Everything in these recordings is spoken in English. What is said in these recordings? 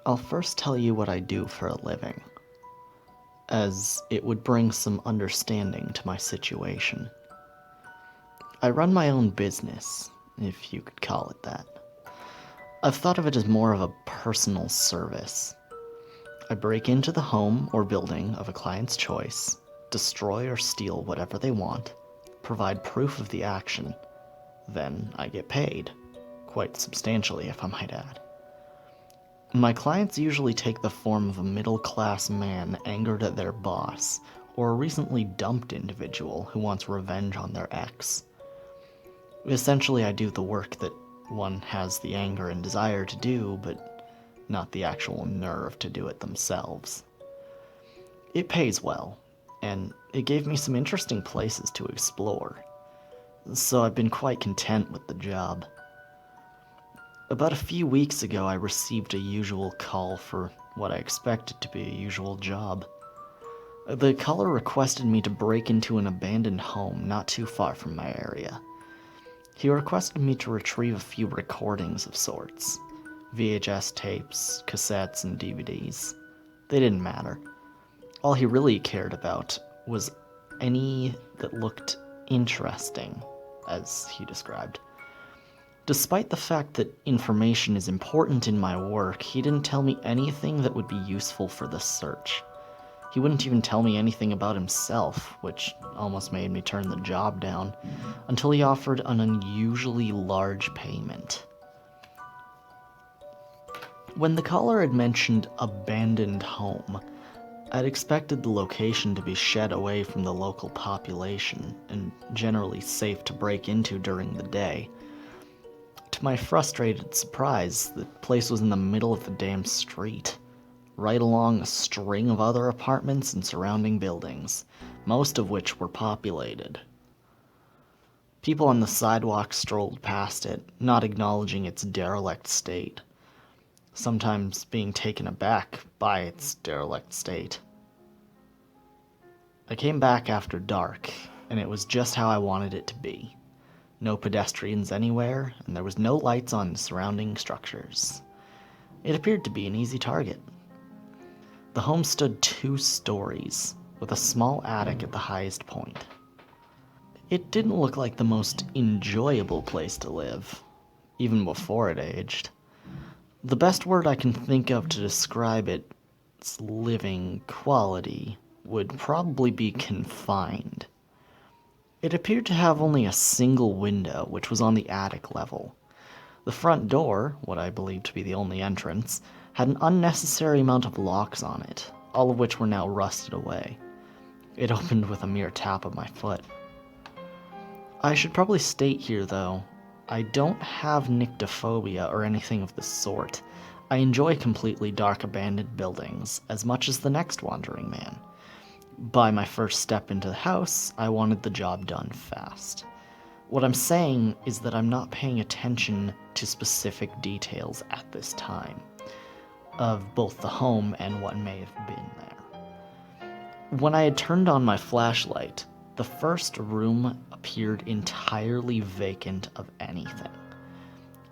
I'll first tell you what I do for a living, as it would bring some understanding to my situation. I run my own business, if you could call it that. I've thought of it as more of a personal service. I break into the home or building of a client's choice, destroy or steal whatever they want, provide proof of the action, then I get paid. Quite substantially, if I might add. My clients usually take the form of a middle-class man angered at their boss, or a recently dumped individual who wants revenge on their ex. Essentially, I do the work that one has the anger and desire to do, but not the actual nerve to do it themselves. It pays well, and it gave me some interesting places to explore, so I've been quite content with the job. About a few weeks ago, I received a usual call for what I expected to be a usual job. The caller requested me to break into an abandoned home not too far from my area. He requested me to retrieve a few recordings of sorts. VHS tapes, cassettes, and DVDs. They didn't matter. All he really cared about was any that looked interesting, as he described. Despite the fact that information is important in my work, he didn't tell me anything that would be useful for the search. He wouldn't even tell me anything about himself, which almost made me turn the job down, until he offered an unusually large payment. When the caller had mentioned abandoned home, I'd expected the location to be shed away from the local population and generally safe to break into during the day. To my frustrated surprise, the place was in the middle of the damn street, right along a string of other apartments and surrounding buildings, most of which were populated. People on the sidewalk strolled past it, not acknowledging its derelict state, sometimes being taken aback by its derelict state. I came back after dark, and it was just how I wanted it to be. No pedestrians anywhere, and there was no lights on surrounding structures. It appeared to be an easy target. The home stood 2 stories, with a small attic at the highest point. It didn't look like the most enjoyable place to live, even before it aged. The best word I can think of to describe its living quality would probably be confined. It appeared to have only a single window, which was on the attic level. The front door, what I believed to be the only entrance, had an unnecessary amount of locks on it, all of which were now rusted away. It opened with a mere tap of my foot. I should probably state here, though, I don't have nyctophobia or anything of the sort. I enjoy completely dark abandoned buildings as much as the next wandering man. By my first step into the house, I wanted the job done fast. What I'm saying is that I'm not paying attention to specific details at this time, of both the home and what may have been there. When I had turned on my flashlight, the first room appeared entirely vacant of anything,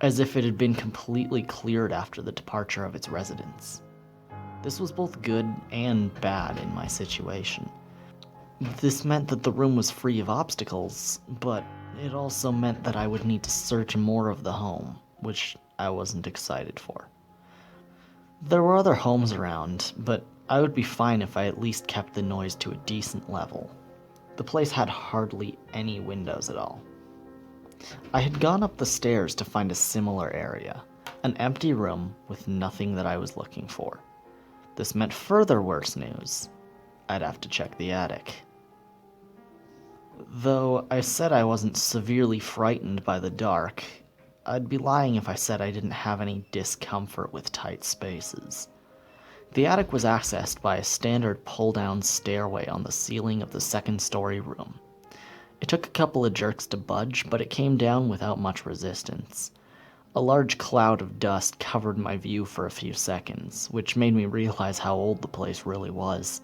as if it had been completely cleared after the departure of its residents. This was both good and bad in my situation. This meant that the room was free of obstacles, but it also meant that I would need to search more of the home, which I wasn't excited for. There were other homes around, but I would be fine if I at least kept the noise to a decent level. The place had hardly any windows at all. I had gone up the stairs to find a similar area, an empty room with nothing that I was looking for. This meant further worse news. I'd have to check the attic. Though I said I wasn't severely frightened by the dark, I'd be lying if I said I didn't have any discomfort with tight spaces. The attic was accessed by a standard pull-down stairway on the ceiling of the second-story room. It took a couple of jerks to budge, but it came down without much resistance. A large cloud of dust covered my view for a few seconds, which made me realize how old the place really was.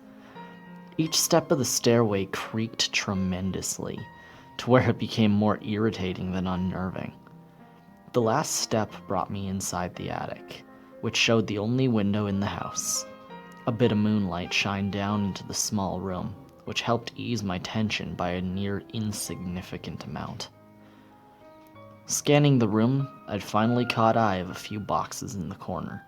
Each step of the stairway creaked tremendously, to where it became more irritating than unnerving. The last step brought me inside the attic, which showed the only window in the house. A bit of moonlight shined down into the small room, which helped ease my tension by a near insignificant amount. Scanning the room, I'd finally caught eye of a few boxes in the corner.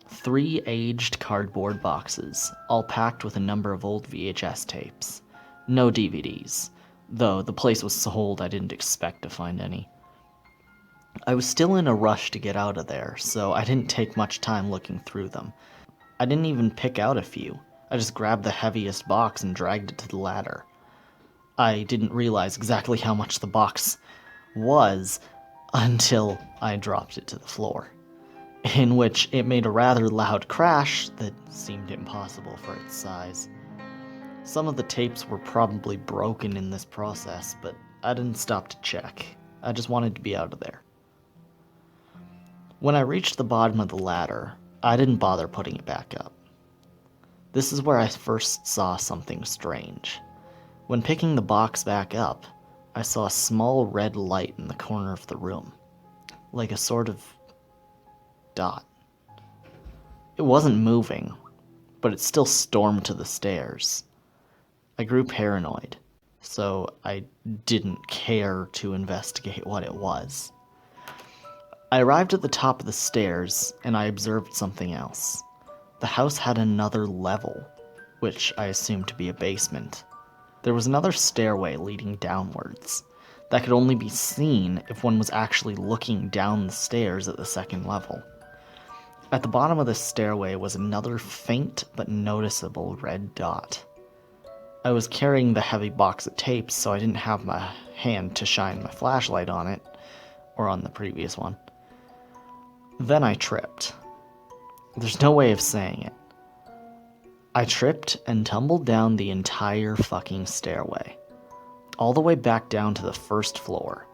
3 aged cardboard boxes, all packed with a number of old VHS tapes. No DVDs, though the place was so old I didn't expect to find any. I was still in a rush to get out of there, so I didn't take much time looking through them. I didn't even pick out a few. I just grabbed the heaviest box and dragged it to the ladder. I didn't realize exactly how much the box was until I dropped it to the floor, in which it made a rather loud crash that seemed impossible for its size. Some of the tapes were probably broken in this process, but I didn't stop to check. I just wanted to be out of there. When I reached the bottom of the ladder, I didn't bother putting it back up. This is where I first saw something strange. When picking the box back up, I saw a small red light in the corner of the room, like a sort of dot. It wasn't moving, but it still stormed to the stairs. I grew paranoid, so I didn't care to investigate what it was. I arrived at the top of the stairs, and I observed something else. The house had another level, which I assumed to be a basement. There was another stairway leading downwards that could only be seen if one was actually looking down the stairs at the second level. At the bottom of the stairway was another faint but noticeable red dot. I was carrying the heavy box of tapes, so I didn't have my hand to shine my flashlight on it, or on the previous one. Then I tripped. There's no way of saying it. I tripped and tumbled down the entire fucking stairway, all the way back down to the first floor.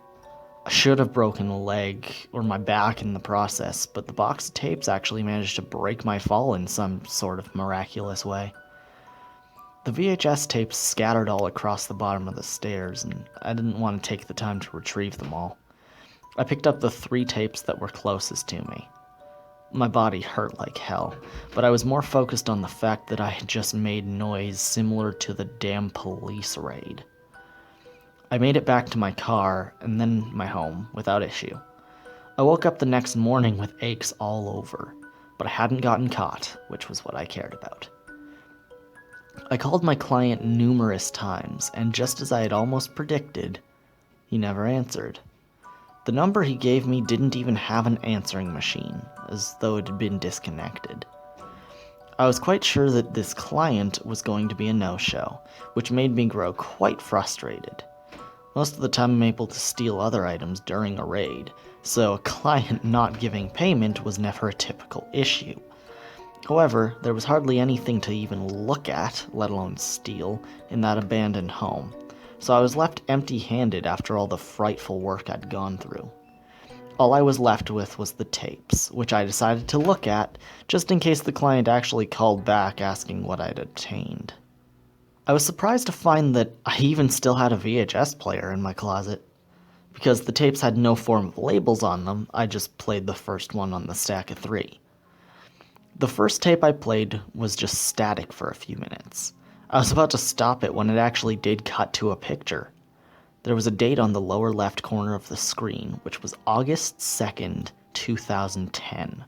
I should have broken a leg or my back in the process, but the box of tapes actually managed to break my fall in some sort of miraculous way. The VHS tapes scattered all across the bottom of the stairs, and I didn't want to take the time to retrieve them all. I picked up the 3 tapes that were closest to me. My body hurt like hell, but I was more focused on the fact that I had just made noise similar to the damn police raid. I made it back to my car, and then my home, without issue. I woke up the next morning with aches all over, but I hadn't gotten caught, which was what I cared about. I called my client numerous times, and just as I had almost predicted, he never answered. The number he gave me didn't even have an answering machine, as though it had been disconnected. I was quite sure that this client was going to be a no-show, which made me grow quite frustrated. Most of the time I'm able to steal other items during a raid, so a client not giving payment was never a typical issue. However, there was hardly anything to even look at, let alone steal, in that abandoned home, so I was left empty-handed after all the frightful work I'd gone through. All I was left with was the tapes, which I decided to look at, just in case the client actually called back asking what I'd obtained. I was surprised to find that I even still had a VHS player in my closet. Because the tapes had no form of labels on them, I just played the first one on the stack of 3. The first tape I played was just static for a few minutes. I was about to stop it when it actually did cut to a picture. There was a date on the lower left corner of the screen, which was August 2nd, 2010,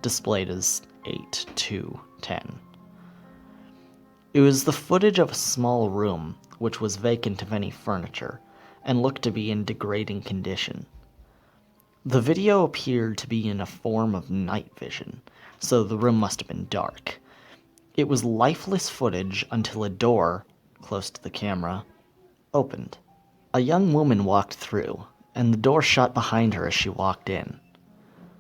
displayed as 8/2/10. It was the footage of a small room, which was vacant of any furniture, and looked to be in degrading condition. The video appeared to be in a form of night vision, so the room must have been dark. It was lifeless footage until a door, close to the camera, opened. A young woman walked through, and the door shut behind her as she walked in.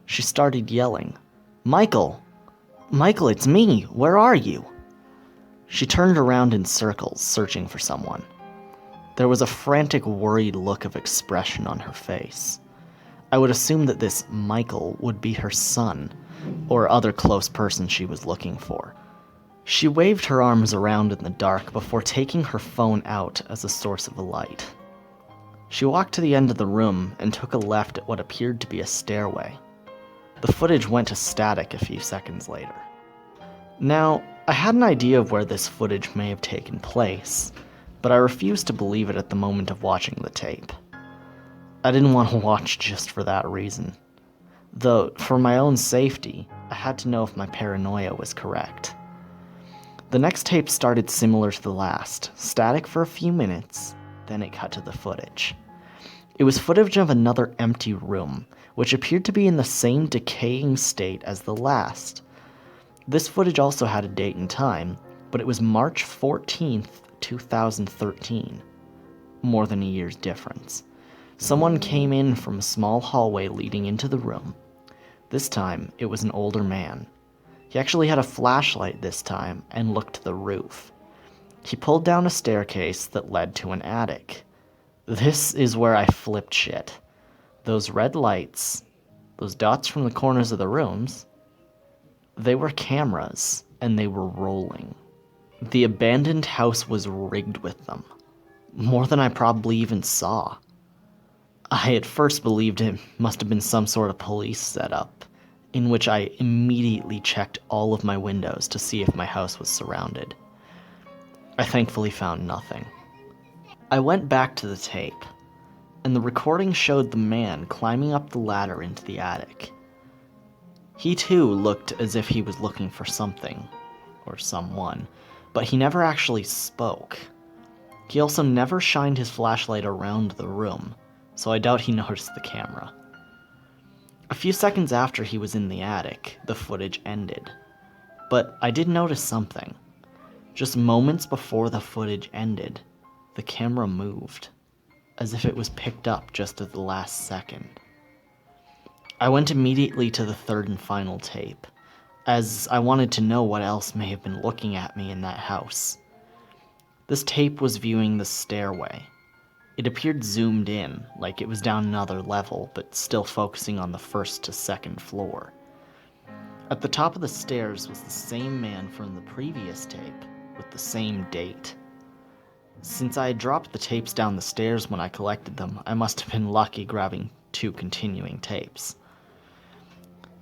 She started yelling, "Michael! Michael, it's me! Where are you?" She turned around in circles, searching for someone. There was a frantic, worried look of expression on her face. I would assume that this Michael would be her son, or other close person she was looking for. She waved her arms around in the dark before taking her phone out as a source of a light. She walked to the end of the room and took a left at what appeared to be a stairway. The footage went to static a few seconds later. Now, I had an idea of where this footage may have taken place, but I refused to believe it at the moment of watching the tape. I didn't want to watch just for that reason. Though, for my own safety, I had to know if my paranoia was correct. The next tape started similar to the last, static for a few minutes, then it cut to the footage. It was footage of another empty room, which appeared to be in the same decaying state as the last. This footage also had a date and time, but it was March 14th, 2013. More than a year's difference. Someone came in from a small hallway leading into the room. This time, it was an older man. He actually had a flashlight this time and looked to the roof. He pulled down a staircase that led to an attic. This is where I flipped shit. Those red lights, those dots from the corners of the rooms, they were cameras, and they were rolling. The abandoned house was rigged with them. More than I probably even saw. I at first believed it must have been some sort of police setup, in which I immediately checked all of my windows to see if my house was surrounded. I thankfully found nothing. I went back to the tape, and the recording showed the man climbing up the ladder into the attic. He too looked as if he was looking for something, or someone, but he never actually spoke. He also never shined his flashlight around the room, so I doubt he noticed the camera. A few seconds after he was in the attic, the footage ended. But I did notice something. Just moments before the footage ended, the camera moved, as if it was picked up just at the last second. I went immediately to the third and final tape, as I wanted to know what else may have been looking at me in that house. This tape was viewing the stairway. It appeared zoomed in, like it was down another level, but still focusing on the first to second floor. At the top of the stairs was the same man from the previous tape, with the same date. Since I had dropped the tapes down the stairs when I collected them, I must have been lucky grabbing 2 continuing tapes.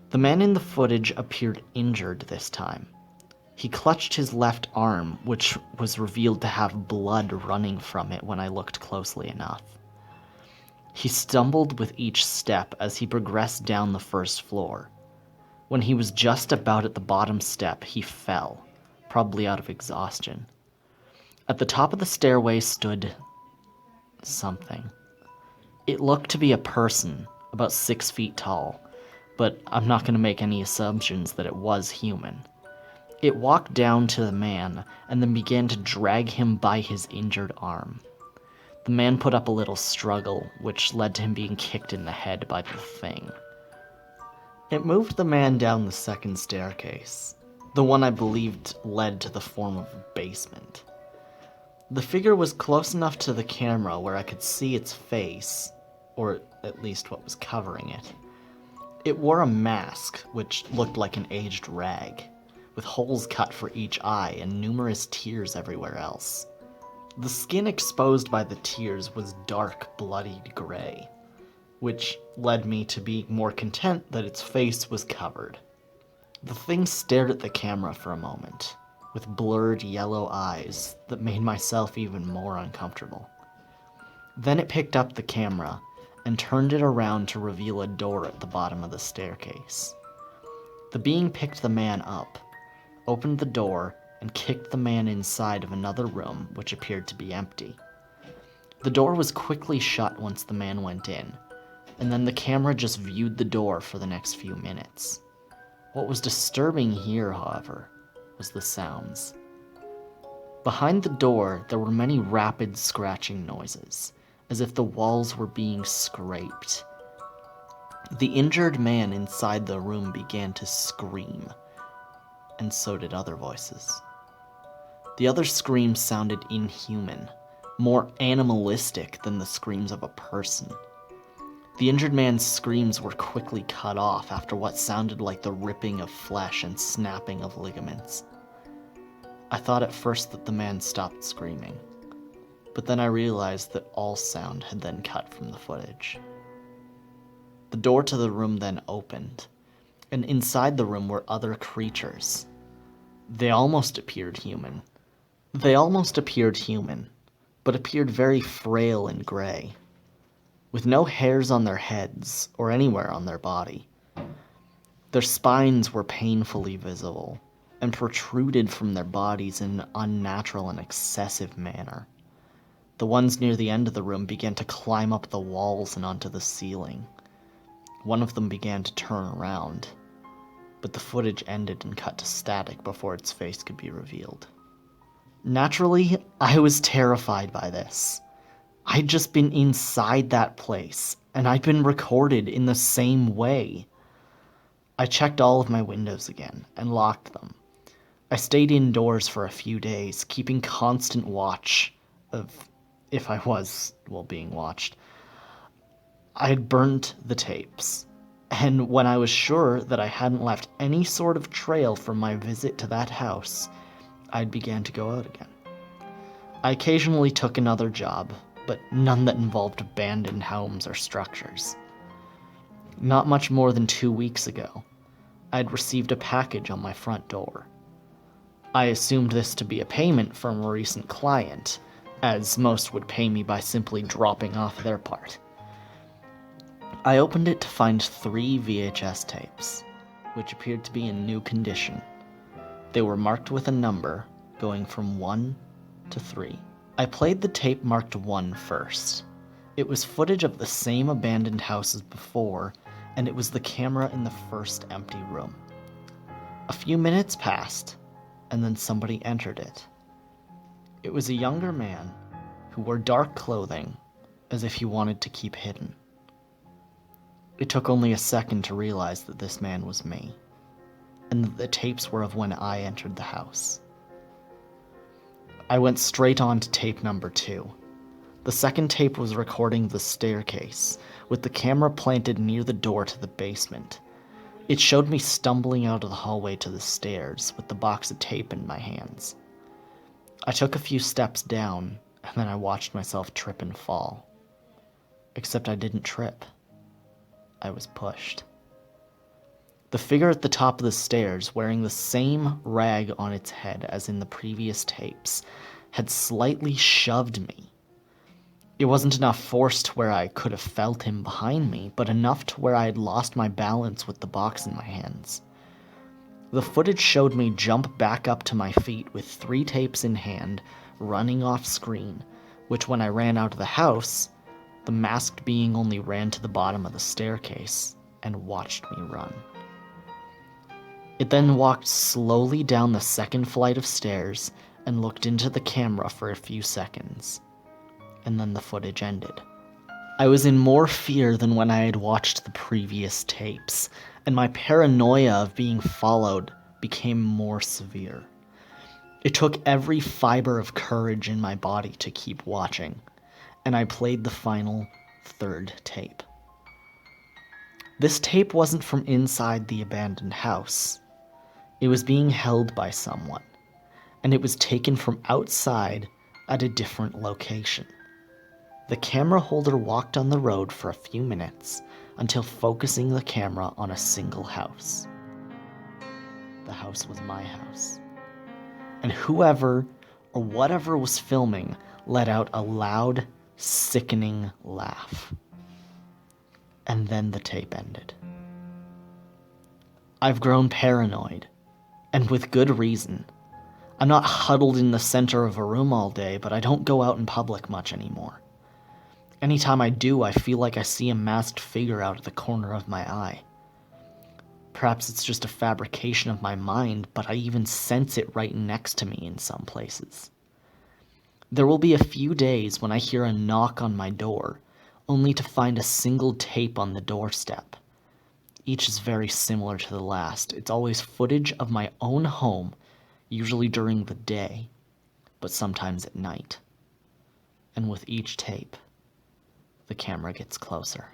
The man in the footage appeared injured this time. He clutched his left arm, which was revealed to have blood running from it when I looked closely enough. He stumbled with each step as he progressed down the first floor. When he was just about at the bottom step, he fell, probably out of exhaustion. At the top of the stairway stood something. It looked to be a person, about 6 feet tall, but I'm not going to make any assumptions that it was human. It walked down to the man, and then began to drag him by his injured arm. The man put up a little struggle, which led to him being kicked in the head by the thing. It moved the man down the second staircase, the one I believed led to the form of a basement. The figure was close enough to the camera where I could see its face, or at least what was covering it. It wore a mask, which looked like an aged rag, with holes cut for each eye and numerous tears everywhere else. The skin exposed by the tears was dark, bloodied gray, which led me to be more content that its face was covered. The thing stared at the camera for a moment, with blurred yellow eyes that made myself even more uncomfortable. Then it picked up the camera and turned it around to reveal a door at the bottom of the staircase. The being picked the man up, opened the door, and kicked the man inside of another room which appeared to be empty. The door was quickly shut once the man went in, and then the camera just viewed the door for the next few minutes. What was disturbing here, however, was the sounds. Behind the door, there were many rapid scratching noises, as if the walls were being scraped. The injured man inside the room began to scream, and so did other voices. The other screams sounded inhuman, more animalistic than the screams of a person. The injured man's screams were quickly cut off after what sounded like the ripping of flesh and snapping of ligaments. I thought at first that the man stopped screaming, but then I realized that all sound had then cut from the footage. The door to the room then opened, and inside the room were other creatures. They almost appeared human. But appeared very frail and gray, with no hairs on their heads or anywhere on their body. Their spines were painfully visible, and protruded from their bodies in an unnatural and excessive manner. The ones near the end of the room began to climb up the walls and onto the ceiling. One of them began to turn around, but the footage ended and cut to static before its face could be revealed. Naturally, I was terrified by this. I'd just been inside that place, and I'd been recorded in the same way. I checked all of my windows again and locked them. I stayed indoors for a few days, keeping constant watch of if I was, being watched. I had burnt the tapes, and when I was sure that I hadn't left any sort of trail from my visit to that house, I began to go out again. I occasionally took another job, but none that involved abandoned homes or structures. Not much more than 2 weeks ago, I'd received a package on my front door. I assumed this to be a payment from a recent client, as most would pay me by simply dropping off their part. I opened it to find 3 VHS tapes, which appeared to be in new condition. They were marked with a number, going from 1 to 3. I played the tape marked 1 first. It was footage of the same abandoned house as before, and it was the camera in the first empty room. A few minutes passed, and then somebody entered it. It was a younger man who wore dark clothing, as if he wanted to keep hidden. It took only a second to realize that this man was me, and that the tapes were of when I entered the house. I went straight on to tape number 2. The second tape was recording the staircase, with the camera planted near the door to the basement. It showed me stumbling out of the hallway to the stairs, with the box of tape in my hands. I took a few steps down, and then I watched myself trip and fall. Except I didn't trip. I was pushed. The figure at the top of the stairs, wearing the same rag on its head as in the previous tapes, had slightly shoved me. It wasn't enough force to where I could have felt him behind me, but enough to where I had lost my balance with the box in my hands. The footage showed me jump back up to my feet with 3 tapes in hand, running off screen, which when I ran out of the house, the masked being only ran to the bottom of the staircase and watched me run. It then walked slowly down the second flight of stairs and looked into the camera for a few seconds. And then the footage ended. I was in more fear than when I had watched the previous tapes, and my paranoia of being followed became more severe. It took every fiber of courage in my body to keep watching, and I played the final 3rd tape. This tape wasn't from inside the abandoned house. It was being held by someone, and it was taken from outside at a different location. The camera holder walked on the road for a few minutes until focusing the camera on a single house. The house was my house. And whoever or whatever was filming let out a loud, sickening laugh. And then the tape ended. I've grown paranoid, and with good reason. I'm not huddled in the center of a room all day, but I don't go out in public much anymore. Anytime I do, I feel like I see a masked figure out of the corner of my eye. Perhaps it's just a fabrication of my mind, but I even sense it right next to me in some places. There will be a few days when I hear a knock on my door, only to find a single tape on the doorstep. Each is very similar to the last. It's always footage of my own home, usually during the day, but sometimes at night. And with each tape, the camera gets closer.